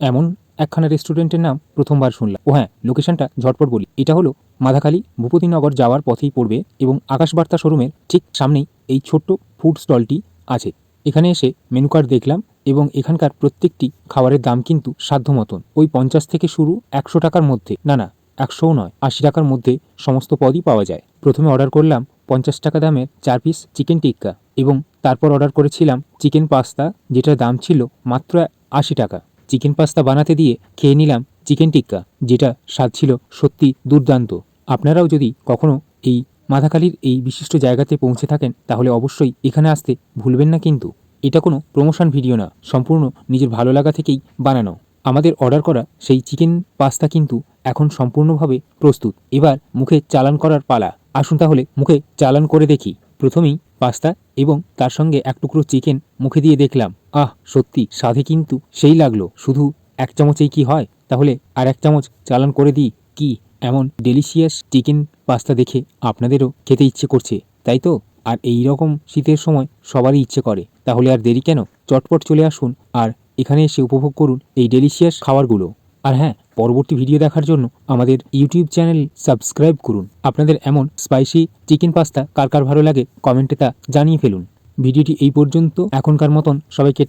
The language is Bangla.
এমন একখানা রেস্টুরেন্টের নাম প্রথমবার শুনলাম। ও হ্যাঁ, লোকেশনটা ঝটপট বলি। এটা হলো মাধাখালী ভূপতিনগর যাওয়ার পথেই পড়বে এবং আকাশবার্তা শোরুমের ঠিক সামনেই এই ছোট্ট ফুড স্টলটি আছে। এখানে এসে মেনু কার্ড দেখলাম এবং এখানকার প্রত্যেকটি খাবারের দাম কিন্তু সাধ্য মতন। ওই 50 থেকে শুরু 100 টাকার মধ্যে, না 100ও নয়, 80 টাকার মধ্যে সমস্ত পদই পাওয়া যায়। প্রথমে অর্ডার করলাম 50 টাকা দামের 4 পিস চিকেন টিক্কা এবং তারপর অর্ডার করেছিলাম চিকেন পাস্তা, যেটার দাম ছিল মাত্র 80 টাকা। চিকেন পাস্তা বানাতে দিয়ে খেয়ে নিলাম চিকেন টিক্কা, যেটা স্বাদ ছিল সত্যি দুর্দান্ত। আপনারাও যদি কখনো এই মাধাখালীর এই বিশিষ্ট জায়গাতে পৌঁছে থাকেন তাহলে অবশ্যই এখানে আসতে ভুলবেন না। কিন্তু এটা কোনো প্রমোশন ভিডিও না, সম্পূর্ণ নিজের ভালো লাগা থেকেই বানানো। আমাদের অর্ডার করা সেই চিকেন পাস্তা কিন্তু এখন সম্পূর্ণভাবে প্রস্তুত। এবার মুখে চালান করার পালা। আসুন তাহলে মুখে চালান করে দেখি। প্রথমেই পাস্তা এবং তার সঙ্গে এক টুকরো চিকেন মুখে দিয়ে দেখলাম। সত্যি স্বাদে কিন্তু সেই লাগলো। শুধু 1 চামচেই কি হয়? তাহলে আর 1 চামচ চালান করে দিই। কি এমন ডেলিশিয়াস চিকেন পাস্তা দেখে আপনাদেরও খেতে ইচ্ছে করছে, তাই তো? আর এই রকম শীতের সময় সবারই ইচ্ছে করে। তাহলে আর দেরি কেন? চটপট চলে আসুন আর এখানে এসে উপভোগ করুন এই ডেলিশিয়াস খাবারগুলো। আর হ্যাঁ, পরবর্তী ভিডিও দেখার জন্য আমাদের ইউটিউব চ্যানেল সাবস্ক্রাইব করুন। আপনাদের এমন স্পাইসি চিকেন পাস্তা কার কার ভালো লাগে কমেন্টে তা জানিয়ে ফেলুন। ভিডিওটি এই পর্যন্ত। এখনকার মতন সবাইকে